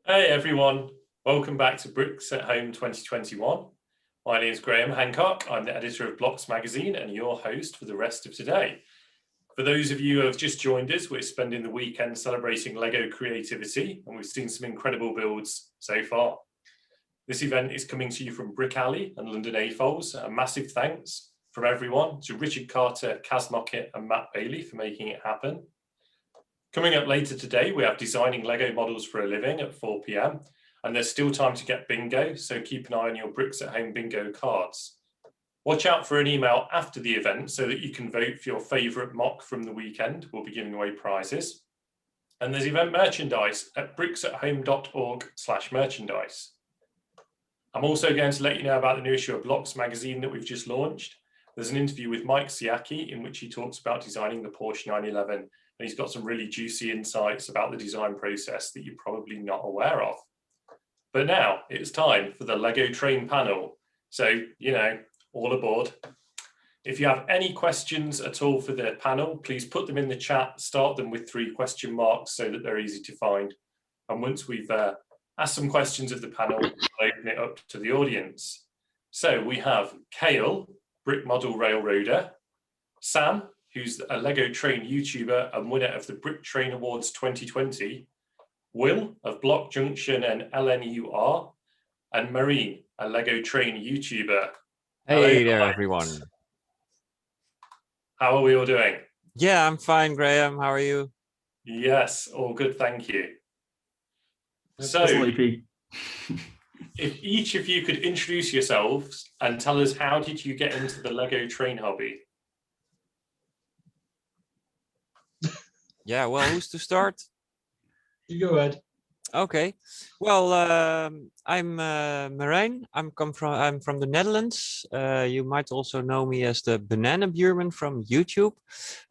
Hey everyone, welcome back to Bricks at Home 2021. My name is Graham Hancock. I'm the editor of Blocks magazine and your host for the rest of today. For those of you who have just joined us, we're spending the weekend celebrating Lego creativity, and we've seen some incredible builds so far. This event is coming to you from Brick Alley and London AFOLs. A massive thanks from everyone to Richard Carter, Kaz Mockett and Matt Bailey for making it happen. Coming up later today, we have designing Lego models for a living at 4 p.m. and there's still time to get bingo, so keep an eye on your Bricks at Home bingo cards. Watch out for an email after the event so that you can vote for your favourite mock from the weekend. We'll be giving away prizes. And there's event merchandise at bricksathome.org/merchandise. I'm also going to let you know about the new issue of Blocks magazine that we've just launched. There's an interview with Mike Siaki in which he talks about designing the Porsche 911, and he's got some really juicy insights about the design process that you're probably not aware of. But now it's time for the Lego Train panel. So, all aboard. If you have any questions at all for the panel, please put them in the chat, start them with 3 question marks so that they're easy to find. And once we've asked some questions of the panel, we'll open it up to the audience. So we have Cale, Brick Model Railroader, Sam, who's a Lego Train YouTuber and winner of the Brick Train Awards 2020, Will of Block Junction and LNUR, and Marine, a Lego Train YouTuber. Hey there, everyone. How are we all doing? Yeah, I'm fine, Graham. How are you? Yes, all good, thank you. So, if each of you could introduce yourselves and tell us, how did you get into the Lego Train hobby? Yeah, well, who's to start? You go ahead. Okay. Well, I'm Marijn. I'm from the Netherlands. You might also know me as the Bananenbuurman from YouTube,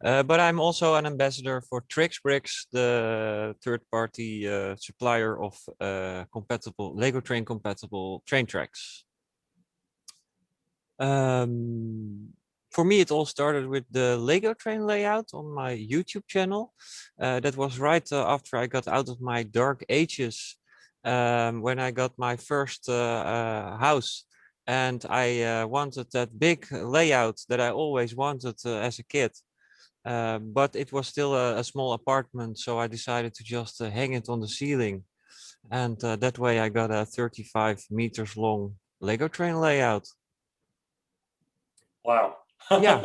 but I'm also an ambassador for Britishbricks, the third-party supplier of compatible Lego train compatible train tracks. For me, it all started with the Lego train layout on my YouTube channel. That was right after I got out of my dark ages, when I got my first house. And I wanted that big layout that I always wanted as a kid. But it was still a small apartment, so I decided to just hang it on the ceiling. And that way I got a 35 meters long Lego train layout. Wow. Yeah.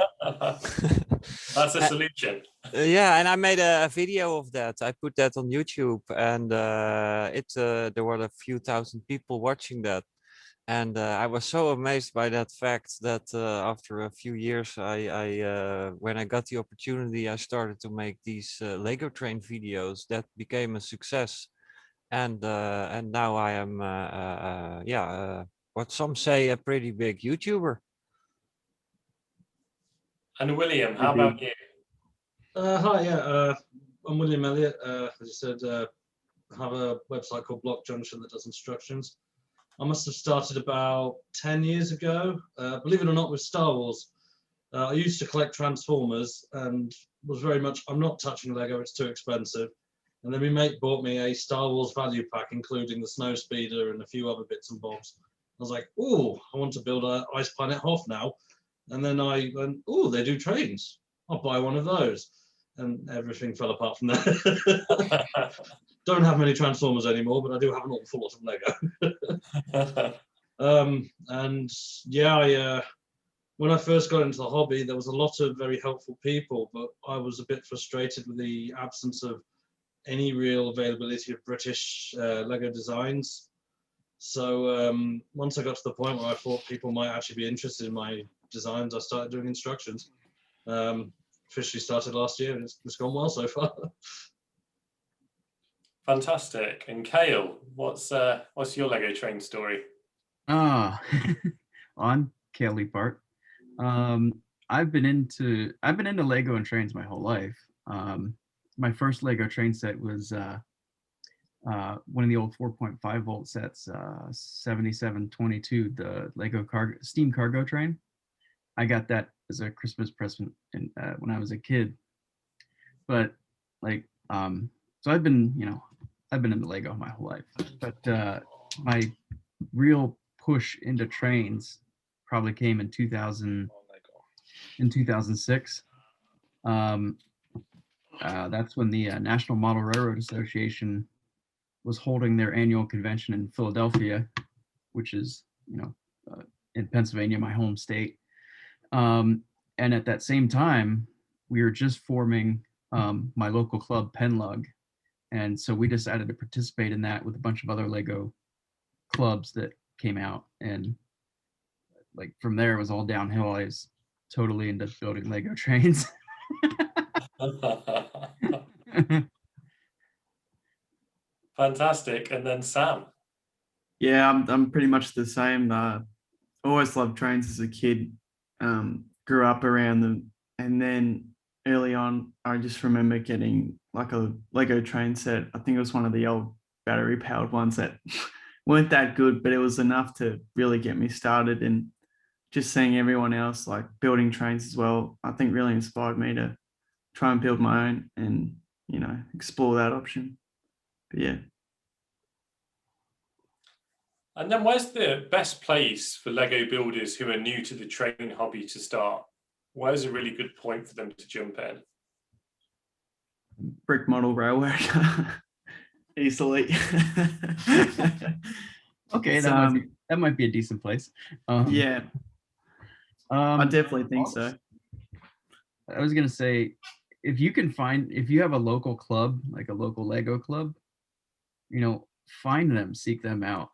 That's a solution. Yeah, and I made a video of that. I put that on YouTube, and there were a few thousand people watching that. And I was so amazed by that fact that after a few years, when I got the opportunity, I started to make these Lego train videos that became a success. And now I am, what some say a pretty big YouTuber. And William, how about you? Hi, I'm William Elliott. As you said, I have a website called Block Junction that does instructions. I must have started about 10 years ago, believe it or not, with Star Wars. I used to collect Transformers and was very much, I'm not touching Lego, it's too expensive. And then my mate bought me a Star Wars value pack, including the Snow Speeder and a few other bits and bobs. I was like, oh, I want to build an Ice Planet Hoth now. And then I went, oh, they do trains. I'll buy one of those. And everything fell apart from there. Don't have many Transformers anymore, but I do have an awful lot of Lego. And yeah, when I first got into the hobby, there was a lot of very helpful people, but I was a bit frustrated with the absence of any real availability of British Lego designs. So once I got to the point where I thought people might actually be interested in my designs, I started doing instructions. Officially started last year, and it's gone well so far. Fantastic. And Cale, what's your Lego train story? I'm Cale Leiphart. I've been into Lego and trains my whole life. My first Lego train set was one of the old 4.5 volt sets, 7722, the Lego steam cargo train. I got that as a Christmas present when I was a kid. But so I've been, I've been into Lego my whole life, but my real push into trains probably came in 2006. That's when the National Model Railroad Association was holding their annual convention in Philadelphia, which is, in Pennsylvania, my home state. And at that same time, we were just forming my local club, Penlug. And so we decided to participate in that with a bunch of other Lego clubs that came out. And like from there, it was all downhill. I was totally into building Lego trains. Fantastic. And then Sam. Yeah, I'm pretty much the same. Always loved trains as a kid. Grew up around them, and then early on, I just remember getting like a Lego train set. I think it was one of the old battery powered ones that weren't that good, but it was enough to really get me started. And just seeing everyone else like building trains as well, I think really inspired me to try and build my own and, explore that option. But yeah. And then where's the best place for Lego builders who are new to the train hobby to start? Where's a really good point for them to jump in? Brick model railway. Easily. Okay, that might be a decent place. Yeah, I definitely think so. I was gonna say, if you have a local club, like a local Lego club, find them, seek them out,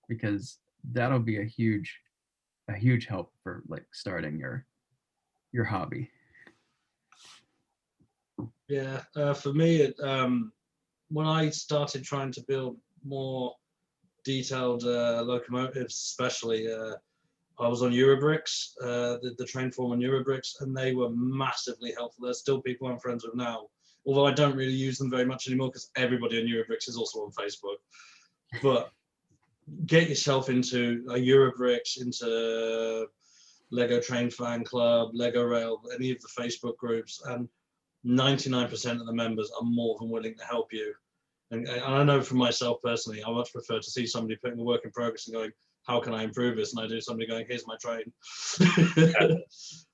because that'll be a huge help for like starting your hobby. Yeah, for me, when I started trying to build more detailed locomotives, especially, I was on Eurobricks, the train form on Eurobricks, and they were massively helpful. There's still people I'm friends with now, although I don't really use them very much anymore because everybody on Eurobricks is also on Facebook. But get yourself into a Eurobricks, into Lego Train Fan Club, Lego Rail, any of the Facebook groups, and 99% of the members are more than willing to help you. And I know for myself personally, I much prefer to see somebody putting the work in progress and going, how can I improve this? And I do somebody going, here's my train.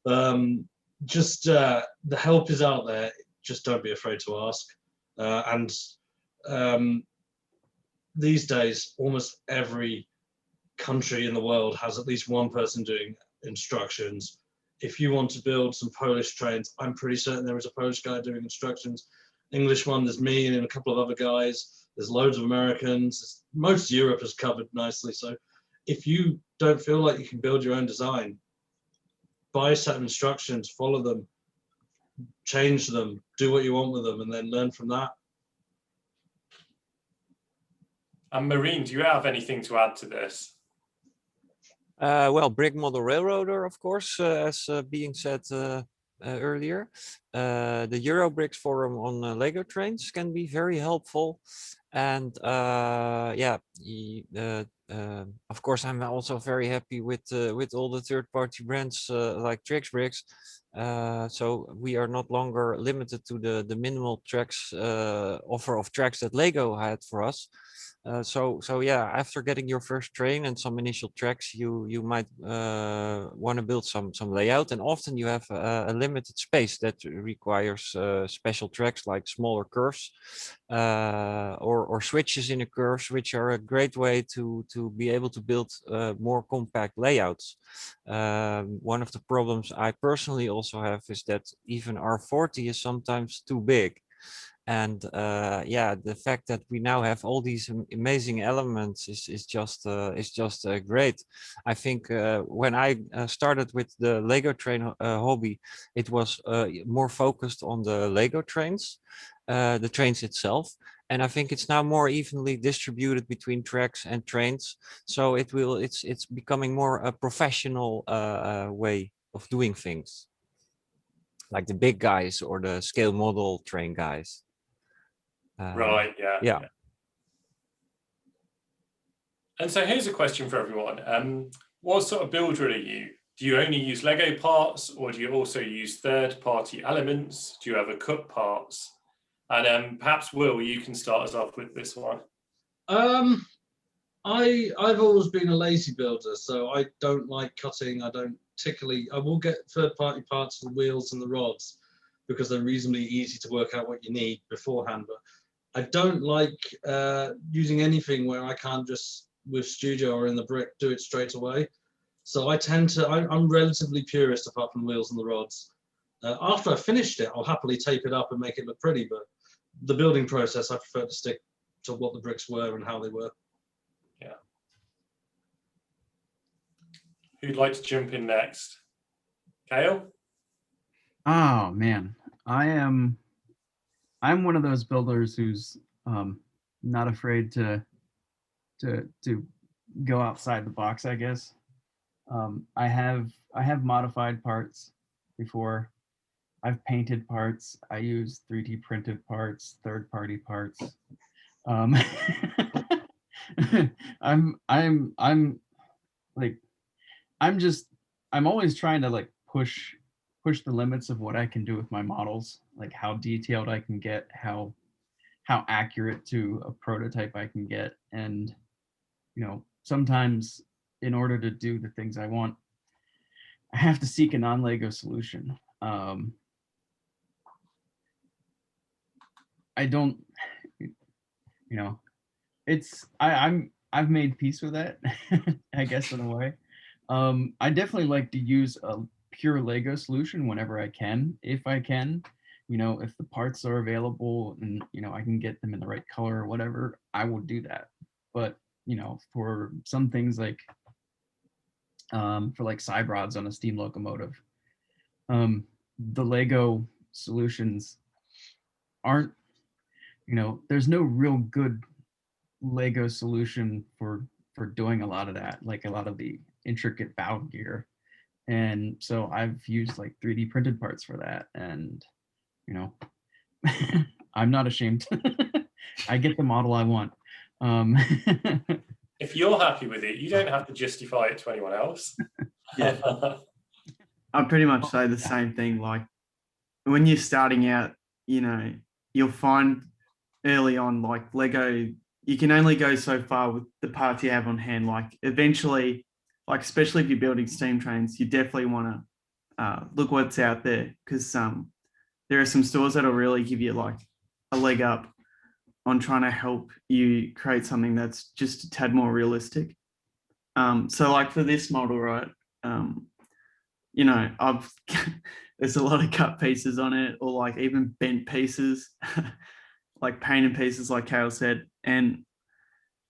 The help is out there. Just don't be afraid to ask. These days, almost every country in the world has at least one person doing instructions. If you want to build some Polish trains, I'm pretty certain there is a Polish guy doing instructions. English one, there's me and a couple of other guys. There's loads of Americans. Most Europe is covered nicely. So if you don't feel like you can build your own design, buy a set of instructions, follow them, change them, do what you want with them, and then learn from that. And Marine, do you have anything to add to this? Well, Brick Model Railroader, of course, as being said earlier. The Eurobricks forum on Lego trains can be very helpful. And of course, I'm also very happy with all the third-party brands like Britishbricks. So we are not longer limited to the minimal tracks offer of tracks that Lego had for us. So yeah, after getting your first train and some initial tracks, you might want to build some layout, and often you have a limited space that requires special tracks like smaller curves or switches in the curves, which are a great way to be able to build more compact layouts. One of the problems I personally also have is that even R40 is sometimes too big. And the fact that we now have all these amazing elements is just great. I think when I started with the Lego train hobby, it was more focused on the Lego trains, the trains itself. And I think it's now more evenly distributed between tracks and trains. So it's becoming more a professional way of doing things, like the big guys or the scale model train guys. Right, yeah. Yeah. And so here's a question for everyone. What sort of builder are you? Do you only use Lego parts, or do you also use third-party elements? Do you ever cut parts? And perhaps Will, you can start us off with this one. I've always been a lazy builder, so I don't like cutting. I will get third-party parts for the wheels and the rods because they're reasonably easy to work out what you need beforehand. But I don't like using anything where I can't just with Studio or in the brick do it straight away. So I'm relatively purist apart from the wheels and the rods. After I've finished it, I'll happily tape it up and make it look pretty. But the building process, I prefer to stick to what the bricks were and how they were. Yeah. Who'd like to jump in next? Cale? Oh man, I'm one of those builders who's not afraid to go outside the box, I guess. I have modified parts before. I've painted parts. I use 3D printed parts, third-party parts. I'm like, I'm always trying to like push the limits of what I can do with my models, like how detailed I can get, how accurate to a prototype I can get. And, you know, sometimes in order to do the things I want, I have to seek a non-Lego solution. I don't, you know, I've made peace with that, I guess, in a way. I definitely like to use a pure Lego solution whenever I can, if I can. You know, if the parts are available and, you know, I can get them in the right color or whatever, I will do that. But, you know, for some things like, for like side rods on a steam locomotive, the Lego solutions aren't, you know, there's no real good Lego solution for doing a lot of that, like a lot of the intricate bow gear. And so I've used like 3D printed parts for that. And, you know, I'm not ashamed. I get the model I want. If you're happy with it, you don't have to justify it to anyone else. Yeah. I pretty much say the same thing. Like when you're starting out, you know, you'll find early on, like Lego, you can only go so far with the parts you have on hand. Like eventually, like especially if you're building steam trains, you definitely want to look what's out there, because there are some stores that'll really give you like a leg up on trying to help you create something that's just a tad more realistic. So like for this model, right, you know, there's a lot of cut pieces on it, or like even bent pieces, like painted pieces, like Cale said. And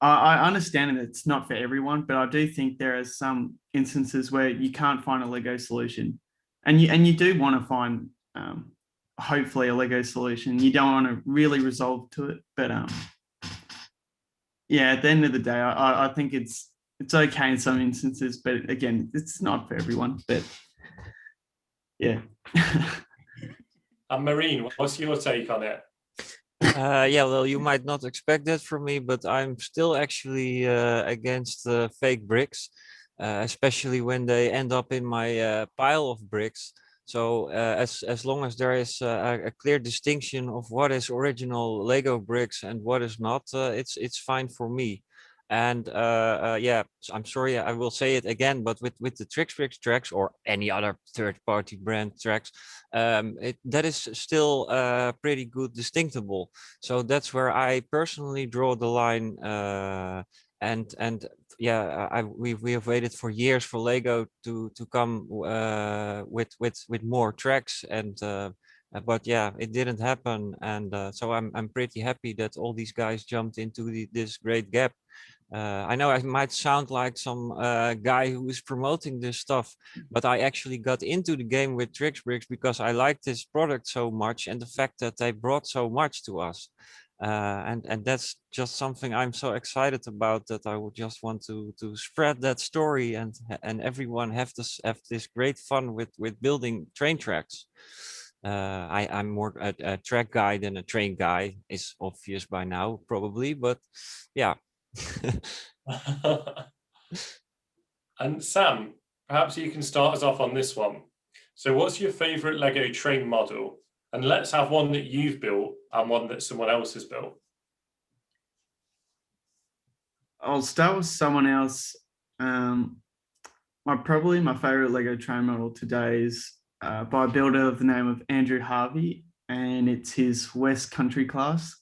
I understand that it's not for everyone, but I do think there are some instances where you can't find a Lego solution, and you do want to find hopefully a Lego solution. You don't want to really resolve to it, but yeah, at the end of the day, I think it's okay in some instances, but again, it's not for everyone. But yeah. And Marine, what's your take on it? Yeah, well, you might not expect that from me, but I'm still actually against fake bricks, especially when they end up in my pile of bricks. So as long as there is a clear distinction of what is original Lego bricks and what is not, it's fine for me. And yeah, I'm sorry, I will say it again, but with the Britishbricks tracks or any other third-party brand tracks, that is still pretty good distinctable. So that's where I personally draw the line. And yeah, we have waited for years for Lego to come with more tracks, and but yeah, it didn't happen. And so I'm pretty happy that all these guys jumped into this great gap. I know I might sound like some guy who is promoting this stuff, but I actually got into the game with Britishbricks because I liked this product so much, and the fact that they brought so much to us. And that's just something I'm so excited about, that I would just want to spread that story, and everyone have this great fun with building train tracks. I'm more a track guy than a train guy, is obvious by now probably, but yeah. And Sam, perhaps you can start us off on this one. So what's your favorite Lego train model? And let's have one that you've built and one that someone else has built? I'll start with someone else. Probably my favorite Lego train model today is by a builder of the name of Andrew Harvey, and it's his West Country class.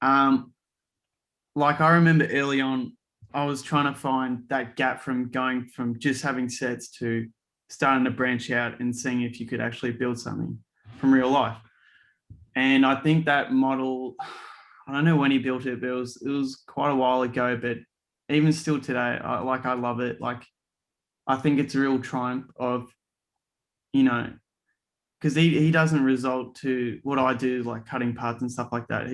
Like I remember early on, I was trying to find that gap from going from just having sets to starting to branch out and seeing if you could actually build something from real life. And I think that model, I don't know when he built it, but it was quite a while ago, but even still today, I love it. Like, I think it's a real triumph of, you know, because he doesn't result to what I do, like cutting parts and stuff like that.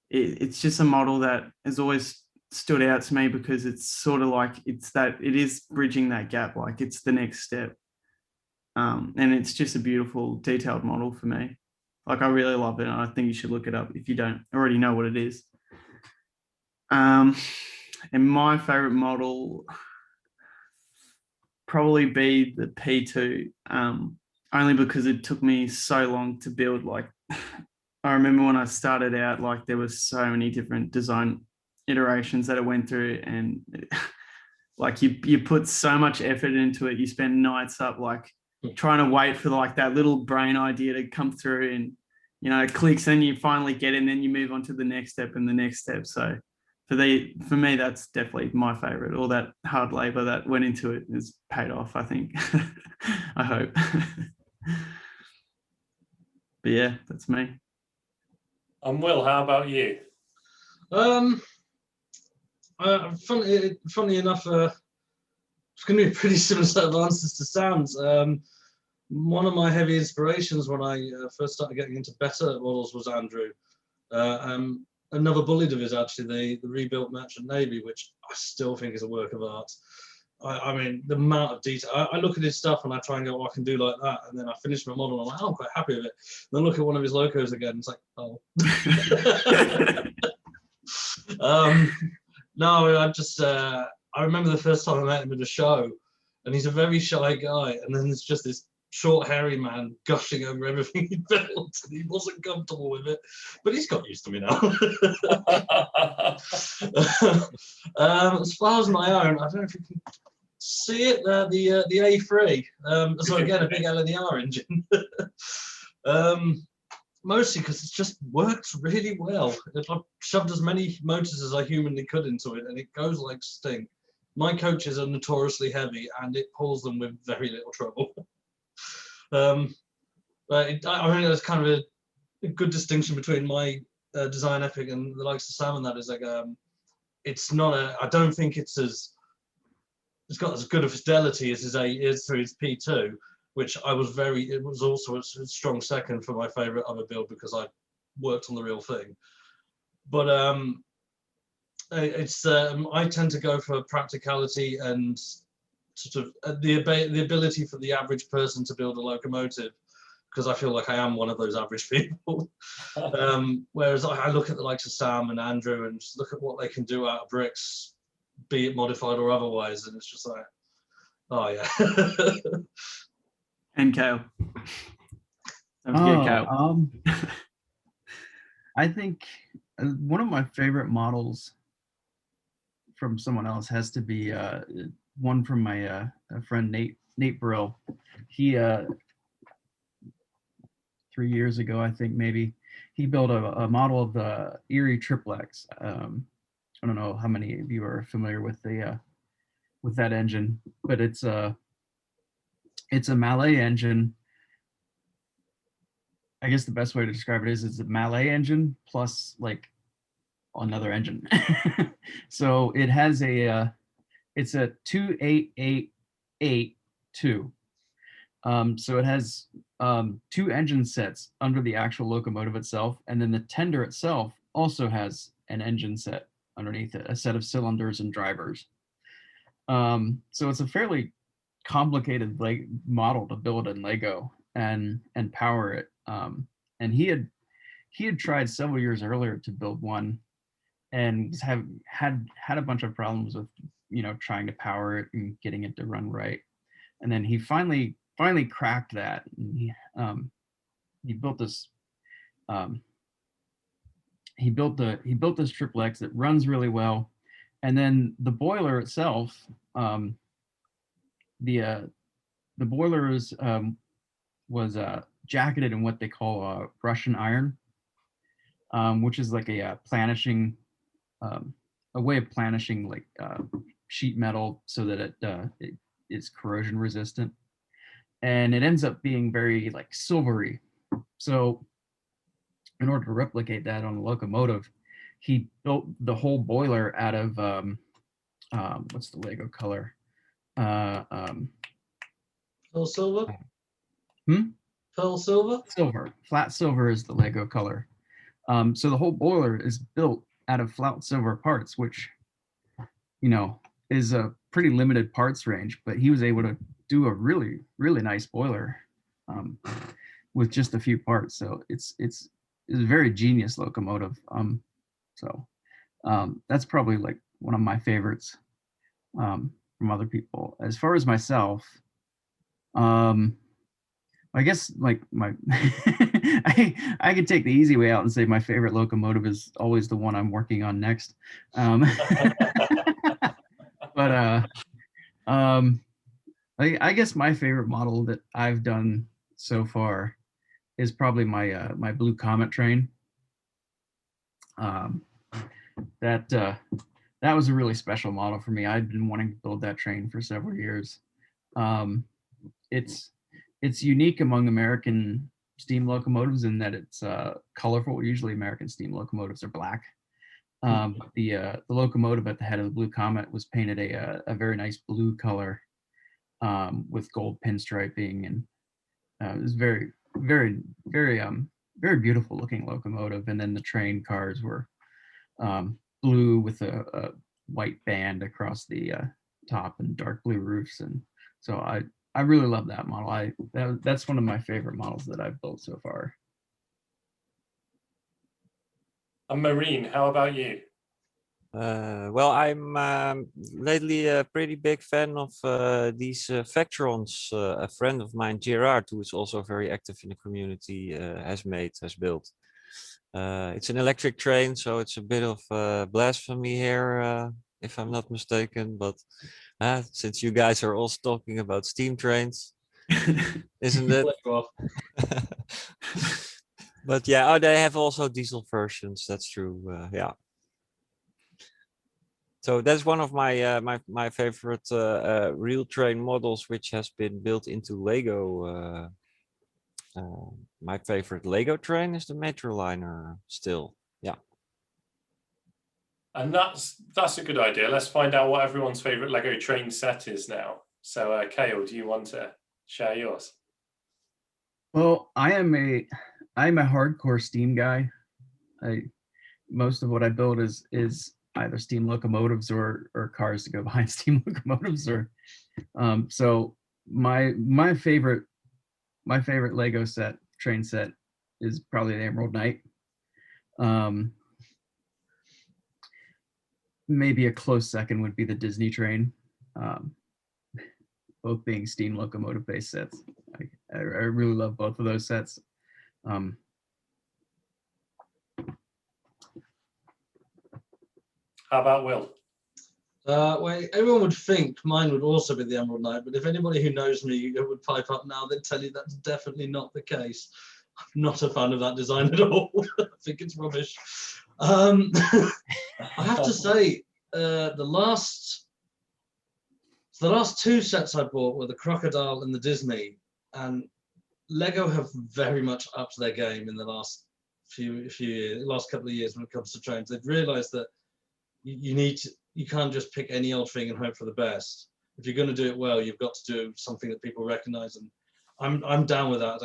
It's just a model that has always stood out to me because it's sort of like it is bridging that gap, like it's the next step. And it's just a beautiful, detailed model for me. Like, I really love it, and I think you should look it up if you don't already know what it is. And my favorite model probably be the P2, only because it took me so long to build. Like, I remember when I started out, like there was so many different design iterations that I went through, and like you put so much effort into it. You spend nights up like trying to wait for like that little brain idea to come through, and it clicks, and you finally get it, and then you move on to the next step and the next step. So for me, that's definitely my favorite. All that hard labor that went into it is paid off, I think. I hope. But yeah, that's me. And Will, how about you? Funny enough, it's going to be a pretty similar set of answers to Sam's. One of my heavy inspirations when I first started getting into better models was Andrew. Another bullet of his, actually, the rebuilt Merchant Navy, which I still think is a work of art. I mean, the amount of detail. I look at his stuff and I try and go, I can do like that. And then I finish my model and I'm like, oh, I'm quite happy with it. Then look at one of his locos again. It's like, oh. No, I remember the first time I met him at a show, and he's a very shy guy. And then there's just this short, hairy man gushing over everything he built, and he wasn't comfortable with it, but he's got used to me now. As far as my own, I don't know if you can see it there, the A3. So again, a big LNUR engine. Mostly because it's just worked really well. I've shoved as many motors as I humanly could into it, and it goes like stink. My coaches are notoriously heavy, and it pulls them with very little trouble. But I think there's kind of a good distinction between my design epic and the likes of Sam, and that is like it's not I don't think it's got as good a fidelity as his through his P2, which it was also a strong second for my favorite other build because I worked on the real thing. But I tend to go for practicality and sort of the ability for the average person to build a locomotive, because I feel like I am one of those average people. Whereas I look at the likes of Sam and Andrew and just look at what they can do out of bricks, be it modified or otherwise, and it's just like, oh yeah. And Cale. Don't forget Cale. I think one of my favorite models from someone else has to be one from my friend Nate Brill. He 3 years ago, I think maybe, he built a model of the Erie Triplex. I don't know how many of you are familiar with that engine, but it's a Mallet engine. I guess the best way to describe it is it's a Mallet engine plus like another engine. So it has it's a 2888-2. So it has 2 engine sets under the actual locomotive itself, and then the tender itself also has an engine set underneath it, a set of cylinders and drivers. So it's a fairly complicated model to build in Lego and power it. And he had tried several years earlier to build one, and had a bunch of problems with trying to power it and getting it to run right. And then he finally cracked that. And he built this he built this triple X that runs really well, and then the boiler itself, the boiler was jacketed in what they call Russian iron, which is like a planishing, a way of planishing like sheet metal so that it is corrosion resistant, and it ends up being very like silvery. So in order to replicate that on a locomotive, he built the whole boiler out of what's the Lego color? Pearl silver? Hmm? Pearl silver? Silver. Flat silver is the Lego color. So the whole boiler is built out of flat silver parts, which, you know, is a pretty limited parts range, but he was able to do a really, really nice boiler with just a few parts. So it's a very genius locomotive. So that's probably like one of my favorites from other people. As far as myself, I guess like my I could take the easy way out and say my favorite locomotive is always the one I'm working on next. But I guess my favorite model that I've done so far is probably my my Blue Comet train. That was a really special model for me. I'd been wanting to build that train for several years. It's unique among American steam locomotives in that it's colorful. Usually American steam locomotives are black. But the locomotive at the head of the Blue Comet was painted a very nice blue color with gold pinstriping, and it was very, very, very very beautiful looking locomotive. And then the train cars were blue with a white band across the top and dark blue roofs. And so I really love that model. That's one of my favorite models that I've built so far. And Marine, how about you? Well, I'm lately a pretty big fan of these Vectrons. A friend of mine, Gerard, who is also very active in the community, has built. It's an electric train, so it's a bit of blasphemy here, if I'm not mistaken. But since you guys are also talking about steam trains, isn't it? But yeah, oh, they have also diesel versions. That's true. Yeah. So that's one of my my favorite real train models, which has been built into Lego. My favorite Lego train is the Metroliner still. Yeah. And that's a good idea. Let's find out what everyone's favorite Lego train set is now. So, Cale, do you want to share yours? Well, I'm a hardcore steam guy. Most of what I build is either steam locomotives or cars to go behind steam locomotives. Or so my favorite Lego train set is probably the Emerald Knight. Maybe a close second would be the Disney train. Both being steam locomotive based sets. I really love both of those sets. How about Will? Well, everyone would think mine would also be the Emerald Knight, but if anybody who knows me would pipe up now, they'd tell you that's definitely not the case. I'm not a fan of that design at all. I think it's rubbish. I have to say, the last two sets I bought were the Crocodile and the Disney, and Lego have very much upped their game in the last last couple of years when it comes to trains. They've realized that you can't just pick any old thing and hope for the best. If you're going to do it well, you've got to do something that people recognize, and I'm down with that.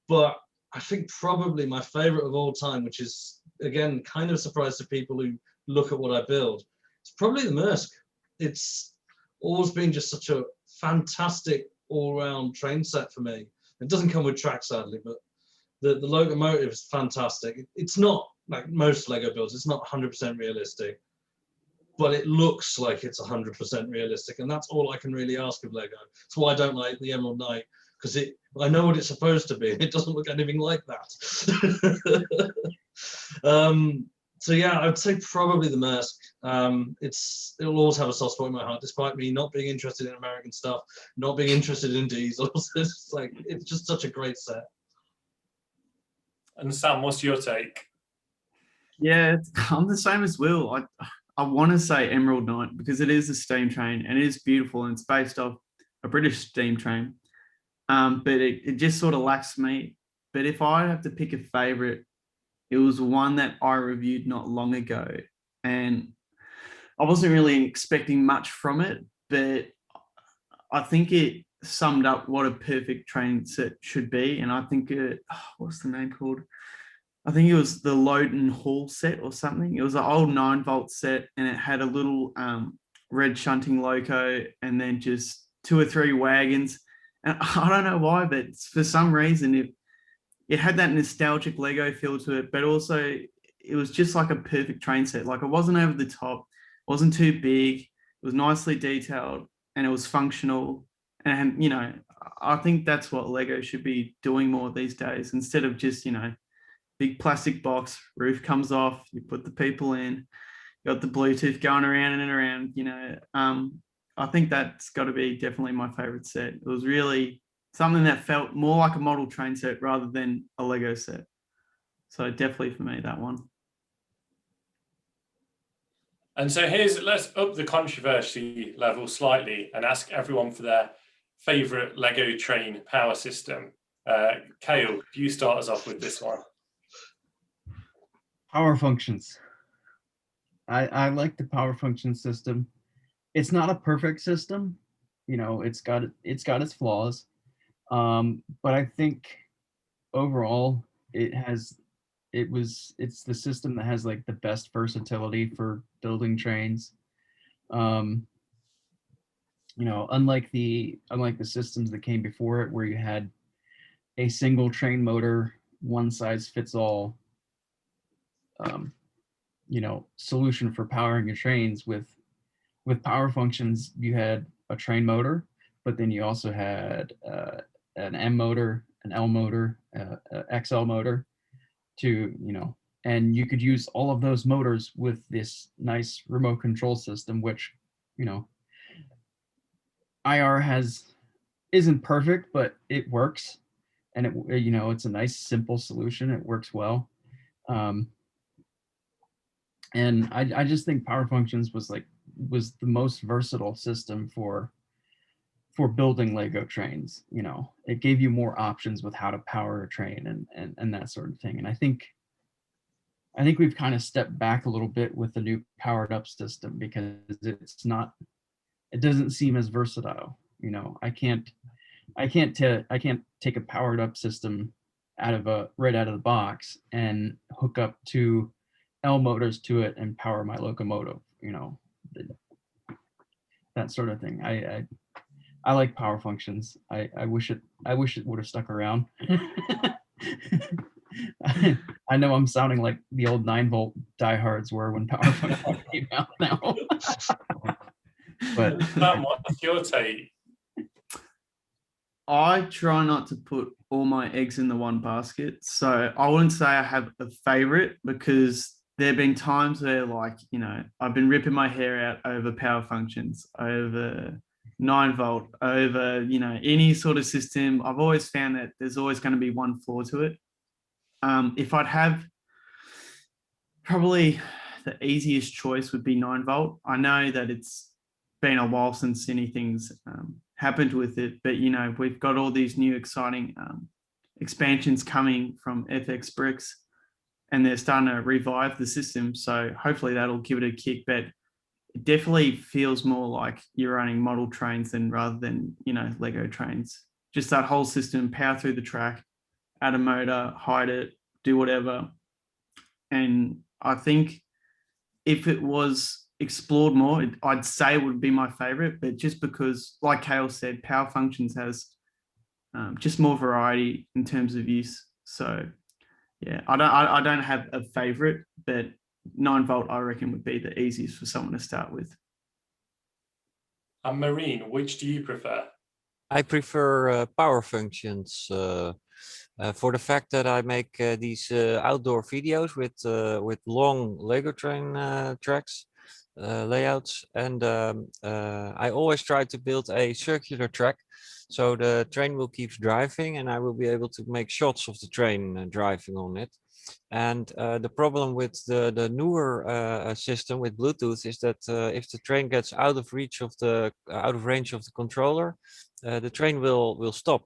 But I think probably my favorite of all time, which is again kind of a surprise to people who look at what I build, it's probably the Maersk. It's always been just such a fantastic all-round train set for me. It doesn't come with track, sadly, but the locomotive is fantastic. It's not like most Lego builds, it's not 100% realistic, but it looks like it's 100% realistic, and that's all I can really ask of Lego. That's why I don't like the Emerald Knight, because I know what it's supposed to be, and it doesn't look anything like that. So yeah, I would say probably the Maersk. It'll always have a soft spot in my heart, despite me not being interested in American stuff, not being interested in diesels. It's like it's just such a great set. And Sam, what's your take? Yeah, I'm the same as Will. I want to say Emerald Knight because it is a steam train and it is beautiful and it's based off a British steam train. But it just sort of lacks me. But if I have to pick a favorite, it was one that I reviewed not long ago. And I wasn't really expecting much from it, but I think it summed up what a perfect train set should be. And I think what's the name called? I think it was the Loden Hall set or something. It was an old 9-volt set and it had a little red shunting loco and then just 2 or 3 wagons. And I don't know why, but for some reason it had that nostalgic Lego feel to it, but also it was just like a perfect train set. Like it wasn't over the top, wasn't too big, it was nicely detailed and it was functional. And, you know, I think that's what Lego should be doing more these days instead of just, you know, big plastic box, roof comes off, you put the people in, got the Bluetooth going around and around, you know. I think that's got to be definitely my favorite set. It was really something that felt more like a model train set rather than a Lego set. So definitely for me, that one. And so let's up the controversy level slightly and ask everyone for their favorite Lego train power system. Cale, do you start us off with this one? Power functions. I like the power function system. It's not a perfect system, you know, it's got its flaws. But I think overall it's the system that has like the best versatility for building trains. You know, unlike the systems that came before it where you had a single train motor, one size fits all, you know, solution for powering your trains. With power functions, you had a train motor, but then you also had an M motor, an L motor, XL motor, to, you know, and you could use all of those motors with this nice remote control system, which, you know, IR isn't perfect, but it works, and it, you know, it's a nice simple solution. It works well. And I just think power functions was the most versatile system for building Lego trains. You know, it gave you more options with how to power a train and that sort of thing. And I think we've kind of stepped back a little bit with the new powered up system because it doesn't seem as versatile. You know, I can't take a powered up system right out of the box and hook up 2 L motors to it and power my locomotive, you know, that sort of thing. I like power functions. I wish it would have stuck around. I know I'm sounding like the old 9-volt diehards were when power functions came out now. But what's your take? I try not to put all my eggs in the one basket. So I wouldn't say I have a favorite because there have been times where, like, you know, I've been ripping my hair out over power functions, over 9-volt, over, you know, any sort of system. I've always found that there's always going to be one flaw to it. If I'd have, probably the easiest choice would be 9-volt. I know that it's been a while since anything's happened with it, but, you know, we've got all these new exciting expansions coming from Britishbricks, and they're starting to revive the system. So hopefully that'll give it a kick, but it definitely feels more like you're running model trains rather than, you know, Lego trains. Just that whole system, power through the track, add a motor, hide it, do whatever. And I think if it was explored more, I'd say it would be my favorite, but just because, like Cale said, power functions has just more variety in terms of use. So yeah, I don't have a favorite, but 9-volt I reckon would be the easiest for someone to start with. And Marine, which do you prefer? I prefer power functions For the fact that I make these outdoor videos with long Lego train tracks, layouts, and I always try to build a circular track, so the train will keep driving, and I will be able to make shots of the train driving on it. And the problem with the newer system with Bluetooth is that if the train gets out of range of the controller, the train will stop.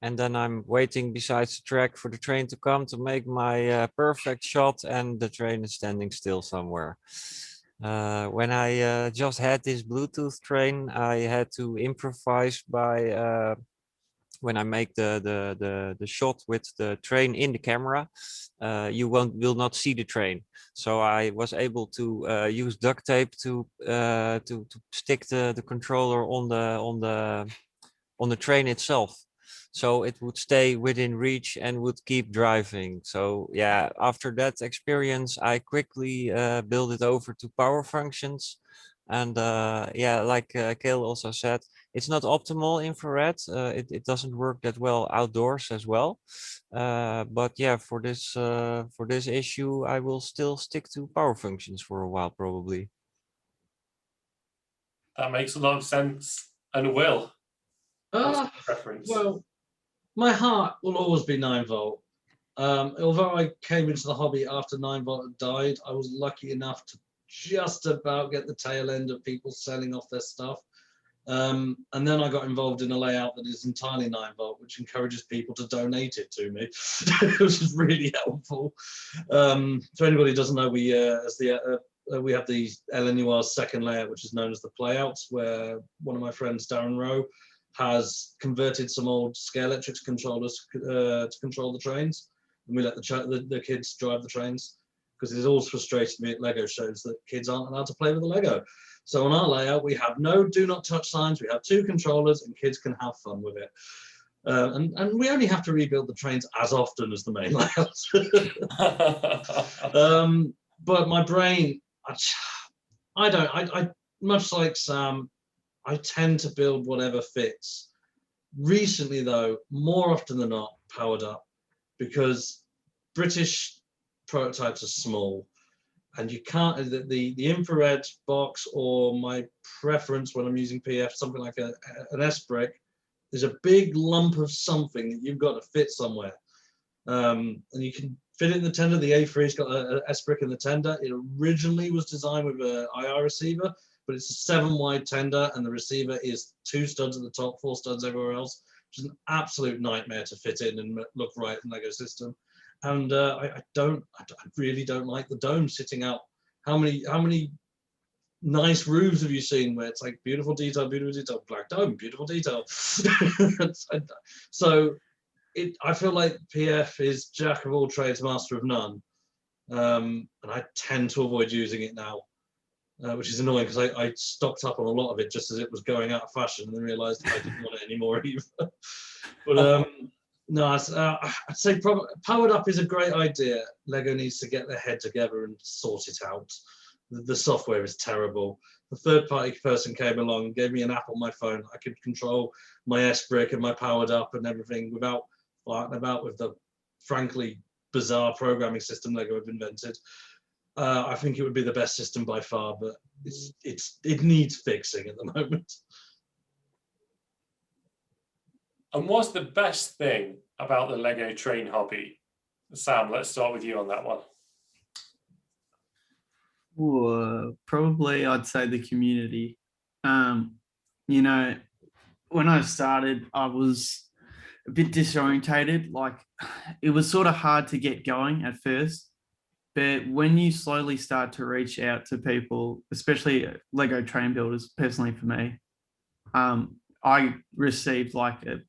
And then I'm waiting besides the track for the train to come to make my perfect shot, and the train is standing still somewhere. When I just had this Bluetooth train, I had to improvise by when I make the shot with the train in the camera, you will not see the train. So I was able to use duct tape to stick the controller on the train itself, so it would stay within reach and would keep driving. So yeah, after that experience, I quickly built it over to power functions. And yeah, like Cale also said, it's not optimal infrared. It doesn't work that well outdoors as well. But yeah, for this issue, I will still stick to power functions for a while, probably. That makes a lot of sense. And Will, what's your preference? Well, my heart will always be 9-volt. Although I came into the hobby after 9-volt had died, I was lucky enough to just about get the tail end of people selling off their stuff. And then I got involved in a layout that is entirely 9-volt, which encourages people to donate it to me, which is really helpful. So anybody who doesn't know, we have the LNUR second layout, which is known as the playouts, where one of my friends, Darren Rowe, has converted some old Scalextric controllers to control the trains, and we let the kids drive the trains, because it always frustrated me at Lego shows that kids aren't allowed to play with the Lego. So on our layout, we have no do not touch signs, we have 2 controllers, and kids can have fun with it. And we only have to rebuild the trains as often as the main layout. But my brain, I much like Sam, I tend to build whatever fits. Recently, though, more often than not, powered up, because British prototypes are small, and you can't, the infrared box, or my preference when I'm using PF, something like an S-brick, is a big lump of something that you've got to fit somewhere. And you can fit it in the tender. The A3's got an S-brick in the tender. It originally was designed with an IR receiver, but it's a 7-wide tender, and the receiver is 2 studs at the top, 4 studs everywhere else, which is an absolute nightmare to fit in and look right in the Lego system. And I really don't like the dome sitting out. How many nice roofs have you seen where it's like beautiful detail, black dome, beautiful detail? So I feel like PF is jack of all trades, master of none. And I tend to avoid using it now. Which is annoying, because I stocked up on a lot of it just as it was going out of fashion, and then realized I didn't want it anymore either. But no, I'd say powered up is a great idea. Lego needs to get their head together and sort it out. The software is terrible. The third-party person came along and gave me an app on my phone. I could control my S-brick and my powered up and everything without farting about with the frankly bizarre programming system Lego have invented. I think it would be the best system by far, but it needs fixing at the moment. And what's the best thing about the Lego train hobby? Sam, let's start with you on that one. Probably I'd say the community. You know, when I started, I was a bit disorientated. Like, it was sort of hard to get going at first. But when you slowly start to reach out to people, especially Lego train builders, personally for me, I received like a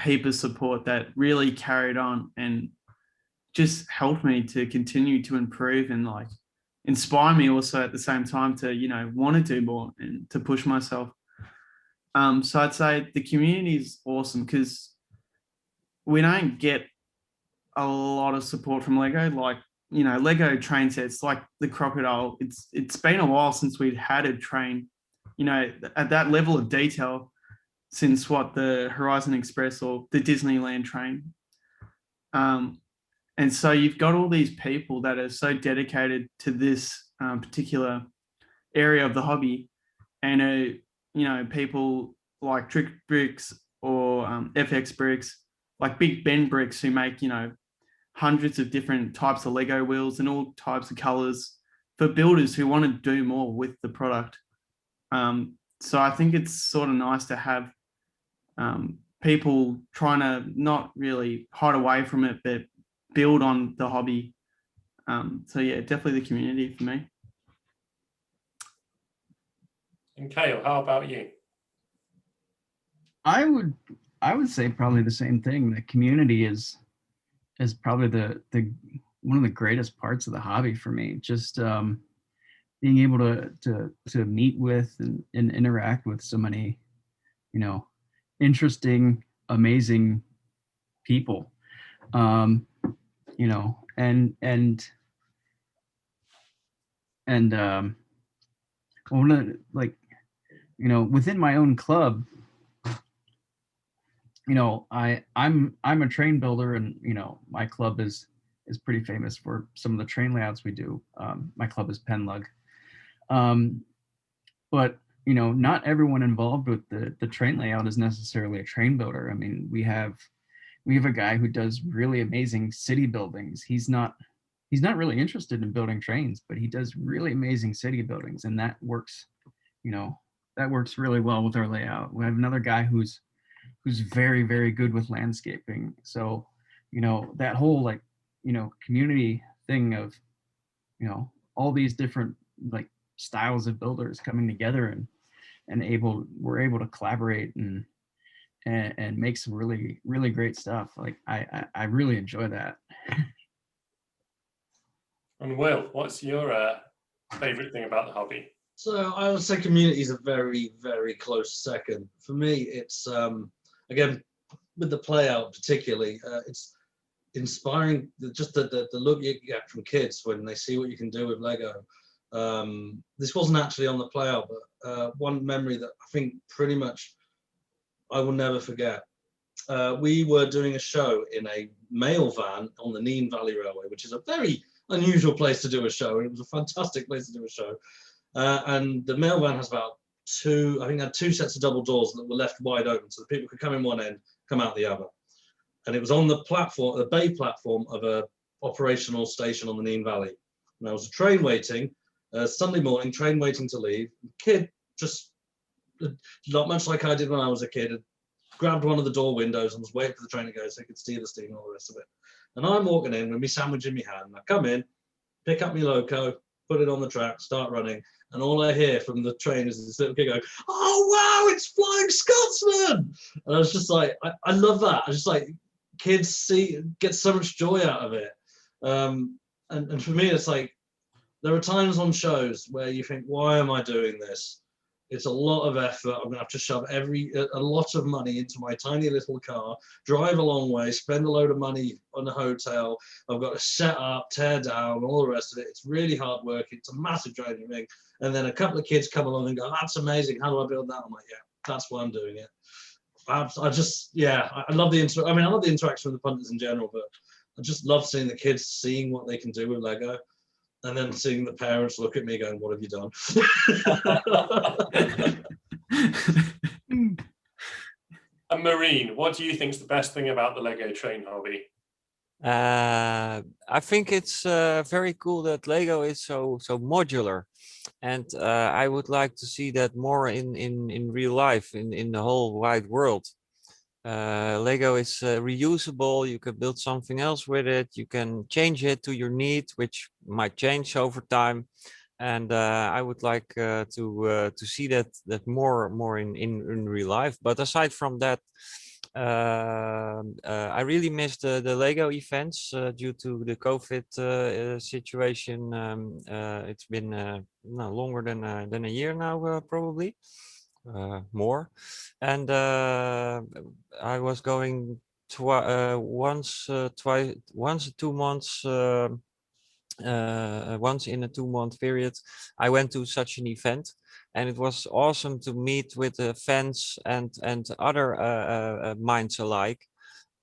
heap of support that really carried on and just helped me to continue to improve, and like inspire me also at the same time to, you know, want to do more and to push myself. So I'd say the community is awesome, because we don't get a lot of support from Lego. Like, you know, Lego train sets like the Crocodile, it's been a while since we'd had a train, you know, at that level of detail, since the Horizon Express or the Disneyland train. And so you've got all these people that are so dedicated to this particular area of the hobby, and people like Trick Bricks or FX Bricks, like Big Ben Bricks, who make hundreds of different types of Lego wheels and all types of colors for builders who want to do more with the product. So I think it's sort of nice to have people trying to not really hide away from it, but build on the hobby. So yeah, definitely the community for me. And Cale, how about you? I would say probably the same thing. The community is probably the one of the greatest parts of the hobby for me. Just being able to meet with and interact with so many, interesting, amazing people. One of within my own club, I'm a train builder, and my club is pretty famous for some of the train layouts we do. My club is Penlug. But not everyone involved with the train layout is necessarily a train builder. I mean, we have a guy who does really amazing city buildings. He's not really interested in building trains, but he does really amazing city buildings, and that works really well with our layout. We have another guy who's very, very good with landscaping. So, that whole community thing of, all these different styles of builders coming together and we're able to collaborate and make some really, really great stuff. I really enjoy that. And Will, what's your favorite thing about the hobby? So I would say community is a very, very close second. For me, it's again with the play out particularly, it's inspiring. Just the look you get from kids when they see what you can do with Lego. This wasn't actually on the play out, but one memory that I think pretty much I will never forget. We were doing a show in a mail van on the Nene Valley Railway, which is a very unusual place to do a show. It was a fantastic place to do a show. And the mail van has about had two sets of double doors that were left wide open, so the people could come in one end, come out the other. And it was on the platform, the bay platform of a operational station on the Nene Valley. And there was a train waiting, Sunday morning, train waiting to leave. Kid, just not much like I did when I was a kid, had grabbed one of the door windows and was waiting for the train to go so he could steer the steam and all the rest of it. And I'm walking in with my sandwich in my hand. And I come in, pick up my loco, put it on the track, start running, and all I hear from the train is this little kid go, "Oh wow, it's Flying Scotsman!" And I was just like, I love that. I just like kids get so much joy out of it. And for me, it's like there are times on shows where you think, why am I doing this? It's a lot of effort. I'm gonna have to shove a lot of money into my tiny little car, drive a long way, spend a load of money on a hotel. I've got to set up, tear down, all the rest of it. It's really hard work. It's a massive draining thing. And then a couple of kids come along and go, "That's amazing. How do I build that?" I'm like, "Yeah, that's why I'm doing it." I love the I love the interaction with the punters in general, but I just love seeing the kids seeing what they can do with Lego. And then seeing the parents look at me going, "What have you done?" And Marine, what do you think is the best thing about the Lego train hobby? I think it's very cool that Lego is so modular, and I would like to see that more in real life in the whole wide world. Lego is reusable. You can build something else with it. You can change it to your need, which might change over time. And I would like to see that more in real life. But aside from that, I really miss the Lego events due to the COVID situation. It's been longer than a year now, probably. More, and I was going once 2 months, once in a 2-month period. I went to such an event, and it was awesome to meet with the fans and other minds alike.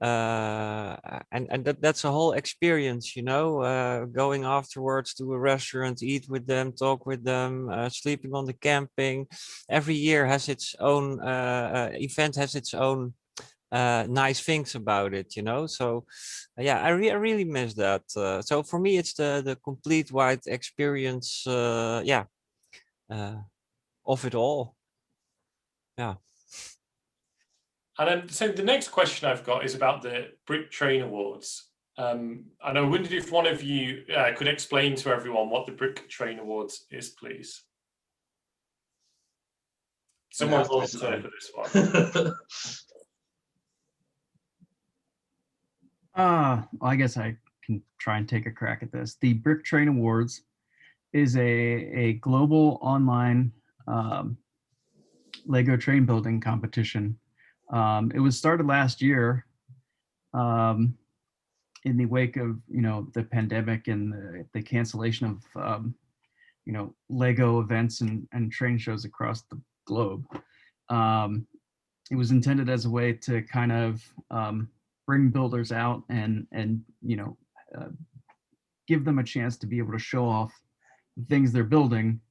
and that's a whole experience, you know, going afterwards to a restaurant, eat with them, talk with them, sleeping on the camping. Every year has its own event, has its own nice things about it, you know. So yeah, I really miss that. So for me, it's the complete wide experience, yeah, of it all. Yeah. And then, so the next question I've got is about the Brick Train Awards. And I wondered if one of you could explain to everyone what the Brick Train Awards is, please. Someone volunteer for this one. Well, I guess I can try and take a crack at this. The Brick Train Awards is a global online Lego train building competition. It was started last year in the wake of, you know, the pandemic and the cancellation of, you know, Lego events and train shows across the globe. It was intended as a way to kind of bring builders out and you know, give them a chance to be able to show off the things they're building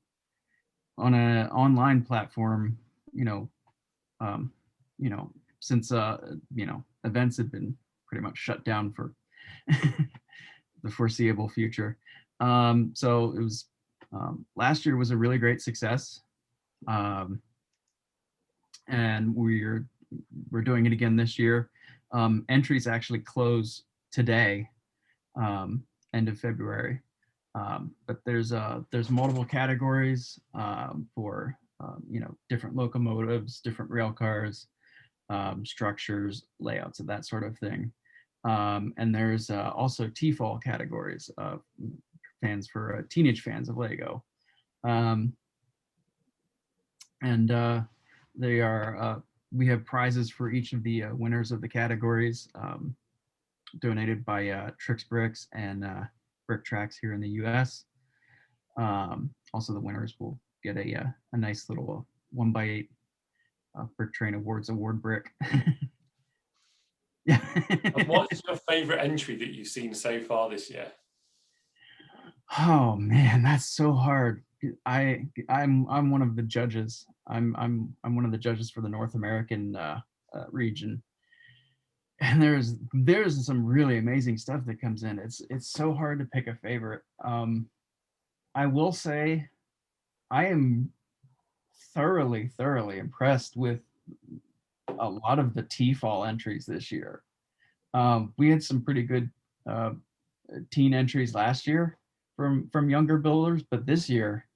on an online platform, you know, since you know, events had been pretty much shut down for the foreseeable future. So it was last year was a really great success, and we're doing it again this year. Entries actually close today, end of February. But there's multiple categories for you know, different locomotives, different rail cars, structures, layouts, and that sort of thing. And there's also T-fall categories, fans for teenage fans of Lego. And they are we have prizes for each of the winners of the categories, donated by Britishbricks and Brick Tracks here in the US. Also, the winners will get a nice little 1x8 Brick Train Awards award brick. Yeah. And what is your favorite entry that you've seen so far this year? Oh man, that's so hard. I'm one of the judges. I'm one of the judges for the North American region, and there's some really amazing stuff that comes in. It's so hard to pick a favorite. I will say I am thoroughly impressed with a lot of the T-fall entries this year. We had some pretty good teen entries last year from younger builders, but this year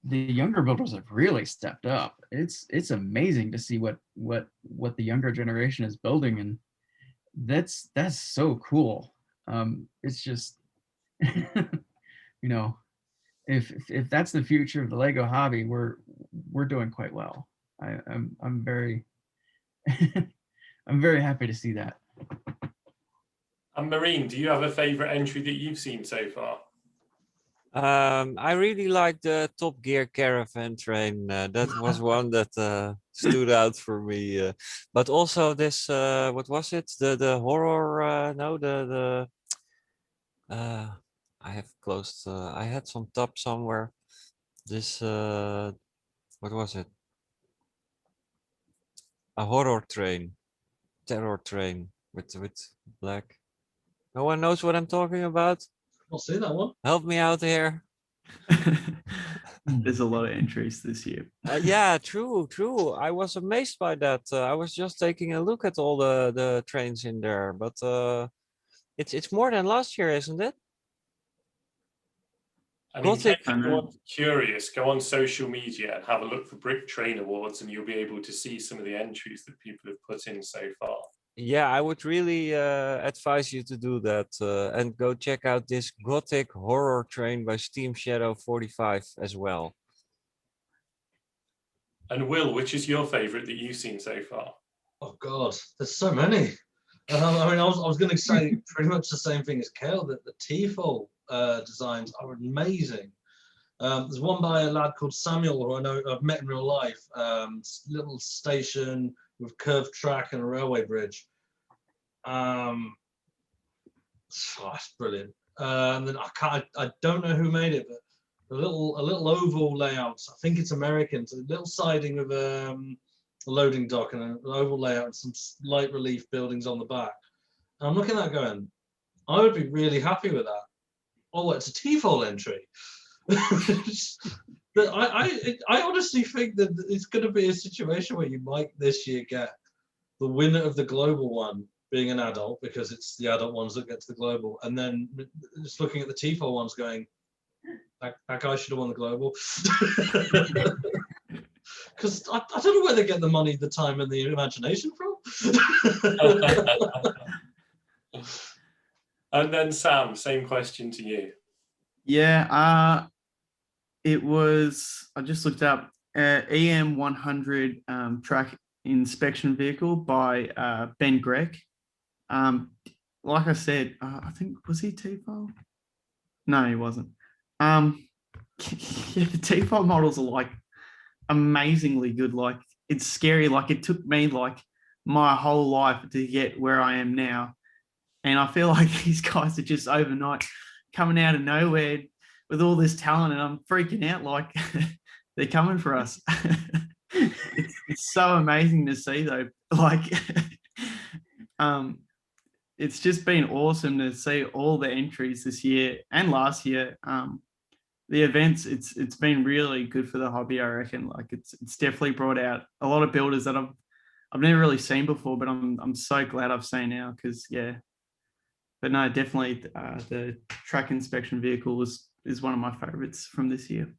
the younger builders have really stepped up. It's amazing to see what the younger generation is building, and that's so cool. It's just you know, if that's the future of the Lego hobby, we're doing quite well. I'm very I'm very happy to see that. And Marine, do you have a favorite entry that you've seen so far? I really like the Top Gear caravan train. That was one that stood out for me. But also this, what was it? The horror? No, the I have closed. I had some top somewhere. This what was it? A horror train, terror train with black. No one knows what I'm talking about. I'll see that one. Help me out here. There's a lot of entries this year. Yeah, true. I was amazed by that. I was just taking a look at all the trains in there, but it's more than last year, isn't it? And in Gothic. case anyone's curious, go on social media and have a look for Brick Train Awards, and you'll be able to see some of the entries that people have put in so far. Yeah, I would really advise you to do that and go check out this Gothic horror train by Steam Shadow 45 as well. And Will, which is your favorite that you've seen so far? Oh God, there's so many. I mean, I was going to say pretty much the same thing as Cale, that the T-fall designs are amazing. There's one by a lad called Samuel, who I know I've met in real life. Little station with curved track and a railway bridge. It's brilliant. And then I don't know who made it, but a little oval layout. I think it's American. So a little siding with a loading dock and an oval layout and some light relief buildings on the back. And I'm looking at that going, I would be really happy with that. Oh, it's a T-fold entry. But I honestly think that it's going to be a situation where you might this year get the winner of the global one being an adult, because it's the adult ones that get to the global, and then just looking at the T4 ones going, that guy should have won the global. Because I don't know where they get the money, the time, and the imagination from. And then Sam, same question to you. Yeah, it was, I just looked up EM100 track inspection vehicle by Ben Grech. Like I said, I think, was he T-file? No, he wasn't. Yeah, the T-file models are like amazingly good. Like, it's scary. Like, it took me like my whole life to get where I am now. And I feel like these guys are just overnight coming out of nowhere with all this talent, and I'm freaking out like they're coming for us. It's so amazing to see though. Like, it's just been awesome to see all the entries this year and last year. The events, it's been really good for the hobby, I reckon. Like, it's definitely brought out a lot of builders that I've never really seen before, but I'm so glad I've seen now, because yeah. But no, definitely the track inspection vehicle is one of my favorites from this year.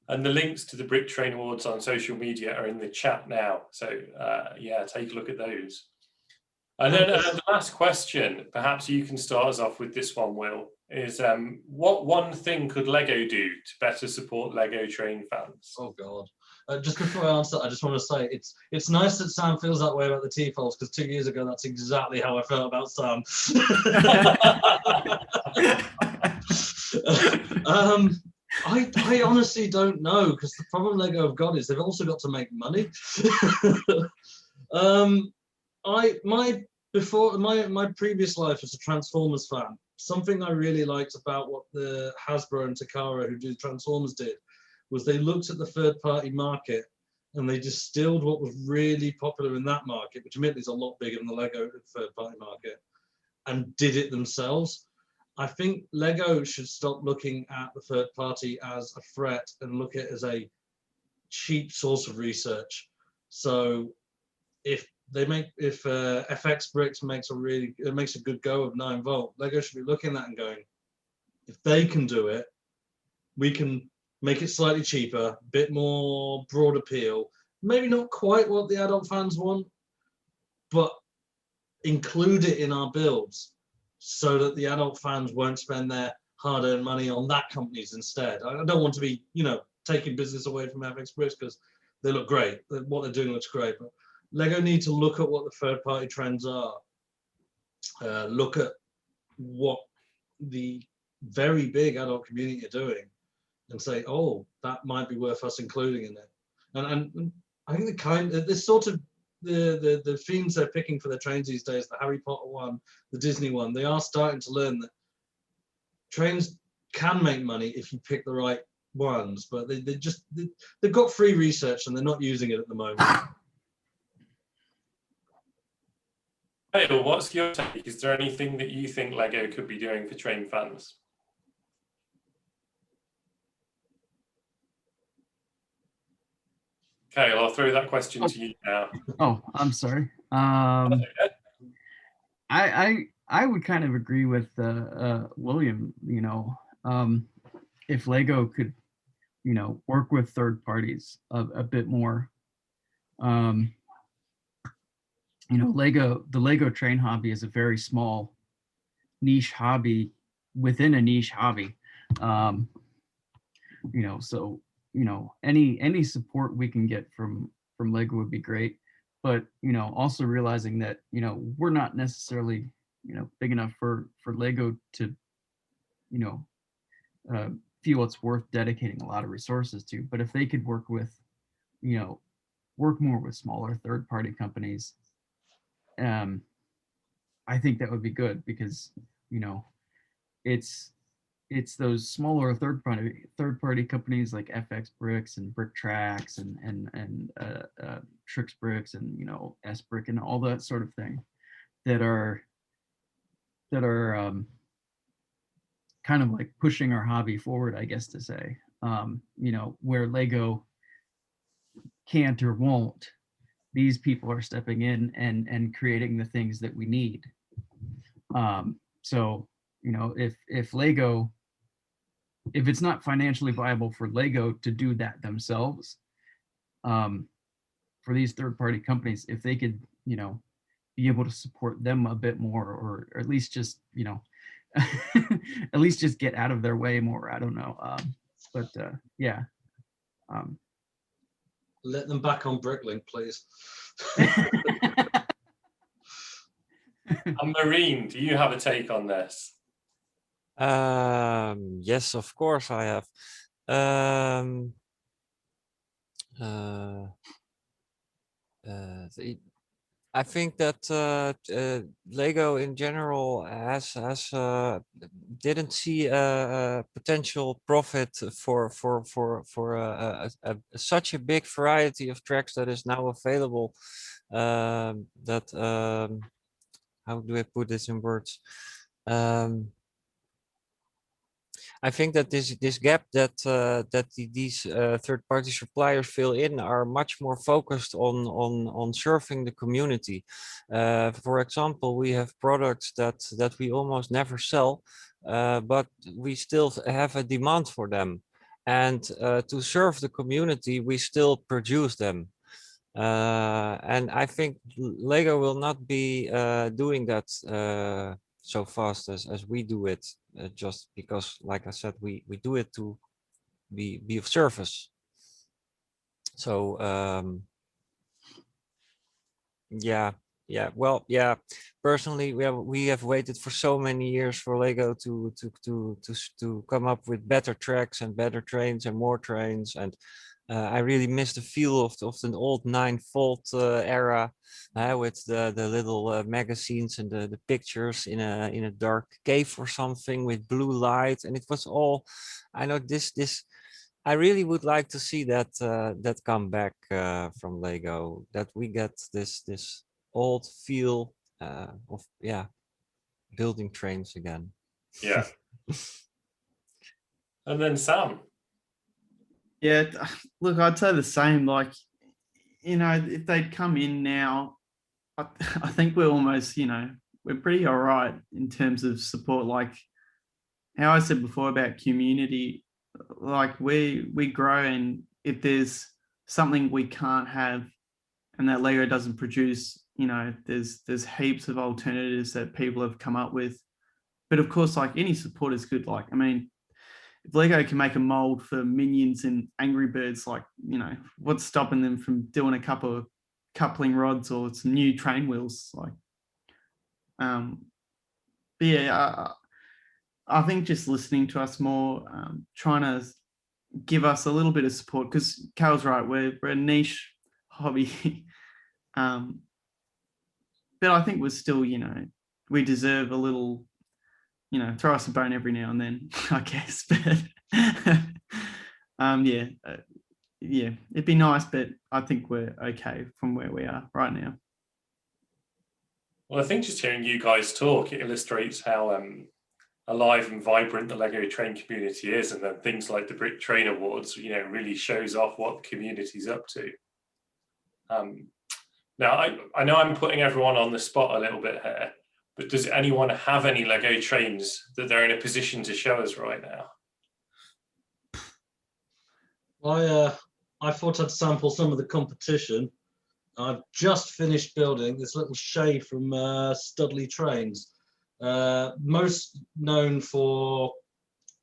And the links to the Brick Train Awards on social media are in the chat now. So yeah, take a look at those. And then the last question, perhaps you can start us off with this one, Will, is what one thing could LEGO do to better support LEGO train fans? Oh God. Just before I answer, I just want to say it's nice that Sam feels that way about the T-Folds, because 2 years ago that's exactly how I felt about Sam. I honestly don't know, because the problem LEGO have got is they've also got to make money. My previous life as a Transformers fan, something I really liked about what the Hasbro and Takara, who do Transformers, did was they looked at the third-party market and they distilled what was really popular in that market, which admittedly is a lot bigger than the LEGO third-party market, and did it themselves. I think LEGO should stop looking at the third party as a threat and look at it as a cheap source of research. So if FX makes a good go of 9-volt, LEGO should be looking at that and going, if they can do it, we can make it slightly cheaper, bit more broad appeal, maybe not quite what the adult fans want, but include it in our builds so that the adult fans won't spend their hard-earned money on that companies instead. I don't want to be, taking business away from Britishbricks, because they look great. What they're doing looks great, but LEGO need to look at what the third-party trends are, look at what the very big adult community are doing, and say, oh, that might be worth us including in it. And I think this sort of the themes they're picking for their trains these days, the Harry Potter one, the Disney one, they are starting to learn that trains can make money if you pick the right ones, but they've got free research and they're not using it at the moment. Cale, what's your take? Is there anything that you think LEGO could be doing for train fans? Cale, I'll throw that question to you now. Oh, I'm sorry. I would kind of agree with William. If LEGO could, work with third parties a bit more. The Lego train hobby is a very small niche hobby within a niche hobby. So any support we can get from LEGO would be great, but also realizing that we're not necessarily big enough for LEGO to feel it's worth dedicating a lot of resources to. But if they could work with work more with smaller third-party companies, I think that would be good, because, you know, it's those smaller third-party companies like FXbricks and Brick Tracks and Trixbricks and, you know, S-Brick and all that sort of thing that are kind of like pushing our hobby forward, I guess to say. You know, where Lego can't or won't, these people are stepping in and creating the things that we need. So, you know, if Lego, if it's not financially viable for Lego to do that themselves, for these third-party companies, if they could, you know, be able to support them a bit more, or at least just, you know, at least just get out of their way more. I don't know. Yeah. Let them back on Bricklink, please. And Marine, do you have a take on this? Yes, of course I have. I think that Lego in general didn't see a potential profit for such a big variety of tracks that is now available. How do I put this in words? I think that this gap that these third-party suppliers fill in are much more focused on serving the community. For example, we have products that we almost never sell, but we still have a demand for them. And to serve the community, we still produce them. And I think Lego will not be doing that so fast as we do it, just because, like I said, we do it to be of service. So yeah, well, yeah, personally we have waited for so many years for Lego to come up with better tracks and better trains and more trains, and I really miss the feel of the old 9-volt era, with the little magazines and the pictures in a dark cave or something with blue light, and it was all. I know this. I really would like to see that that come back from Lego. That we get this old feel of building trains again. Yeah. And then Sam. Yeah, look, I'd say the same. Like, you know, if they'd come in now, I think we're almost, you know, we're pretty all right in terms of support. Like how I said before about community, like we grow, and if there's something we can't have and that Lego doesn't produce, you know, there's heaps of alternatives that people have come up with. But of course, like any support is good. Like, I mean, if Lego can make a mold for Minions and Angry Birds, like, you know, what's stopping them from doing a couple of coupling rods or some new train wheels? Like, but yeah, I think just listening to us more, trying to give us a little bit of support, because Cale's right, we're a niche hobby. But I think we're still, you know, we deserve a little, you know, throw us a bone every now and then, I guess. But yeah, it'd be nice, but I think we're okay from where we are right now. Well, I think just hearing you guys talk, it illustrates how alive and vibrant the Lego train community is, and then things like the Brick Train Awards, you know, really shows off what the community's up to. Now, I know I'm putting everyone on the spot a little bit here, but does anyone have any Lego trains that they're in a position to show us right now? I thought I'd sample some of the competition. I've just finished building this little Shay from Studley Trains. Most known for,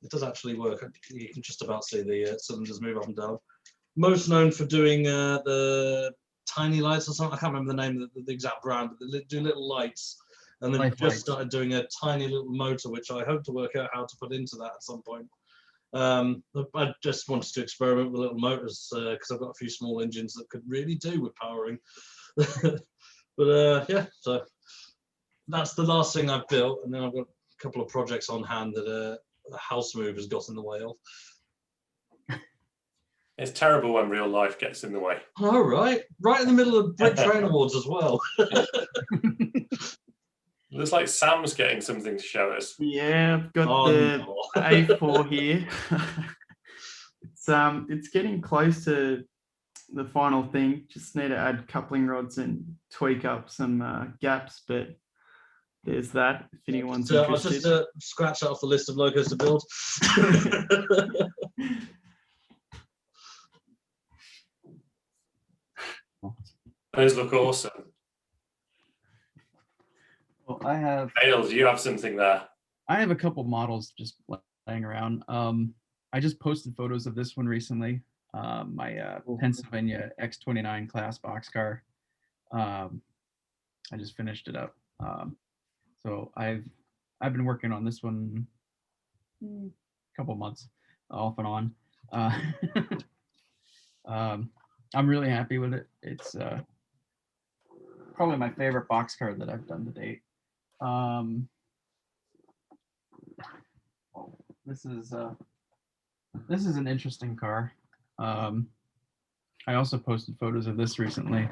it does actually work, you can just about see the cylinders move up and down. Most known for doing the tiny lights or something, I can't remember the name of the exact brand, but they do little lights. And then just started doing a tiny little motor, which I hope to work out how to put into that at some point. I just wanted to experiment with little motors because I've got a few small engines that could really do with powering. But yeah, so that's the last thing I've built, and then I've got a couple of projects on hand that the house move has got in the way of. It's terrible when real life gets in the way. All right, right in the middle of Brick Train Awards as well. Looks like Sam's getting something to show us. Yeah, I've got the A4 here. It's getting close to the final thing. Just need to add coupling rods and tweak up some gaps, but there's that if anyone's interested. I'll just scratch that off the list of logos to build. Those look awesome. Well, I have Cale, do you have something there? I have a couple models just laying around. I just posted photos of this one recently. My Pennsylvania X29 class boxcar. I just finished it up. So I've been working on this one a couple months off and on. I'm really happy with it. It's probably my favorite boxcar that I've done to date. This is an interesting car. I also posted photos of this recently.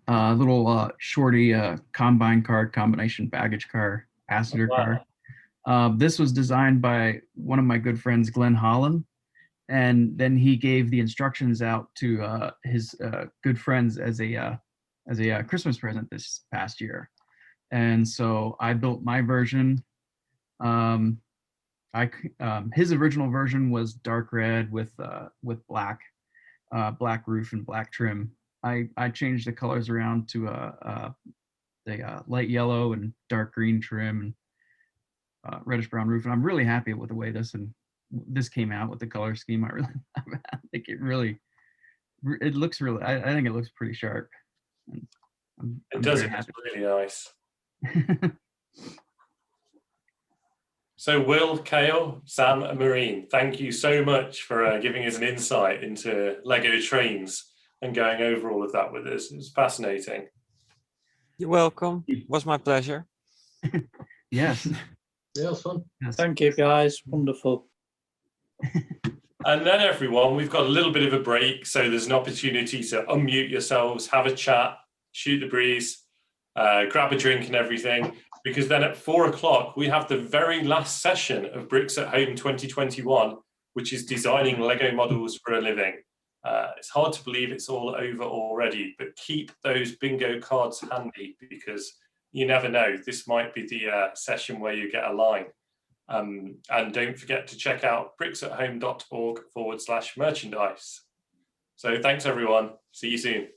Little shorty combine car, combination baggage car, passenger car. This was designed by one of my good friends, Glenn Holland, and then he gave the instructions out to his good friends as a Christmas present this past year. And so I built my version. His original version was dark red with black roof and black trim. I changed the colors around to the light yellow and dark green trim and reddish brown roof, and I'm really happy with the way this came out with the color scheme. I think it looks really. I think it looks pretty sharp. And it does. It's really nice. So Will, Cale, Sam and Marine, thank you so much for giving us an insight into Lego trains and going over all of that with us. It was fascinating. You're welcome. It was my pleasure. Yes. Yeah, it was fun. Yes. Thank you, guys. Wonderful. And then everyone, we've got a little bit of a break, so there's an opportunity to unmute yourselves, have a chat, shoot the breeze, grab a drink and everything, because then at 4 o'clock, we have the very last session of Bricks at Home 2021, which is designing Lego models for a living. It's hard to believe it's all over already, but keep those bingo cards handy because you never know. This might be the session where you get a line. And don't forget to check out bricksathome.org/merchandise. So thanks, everyone. See you soon.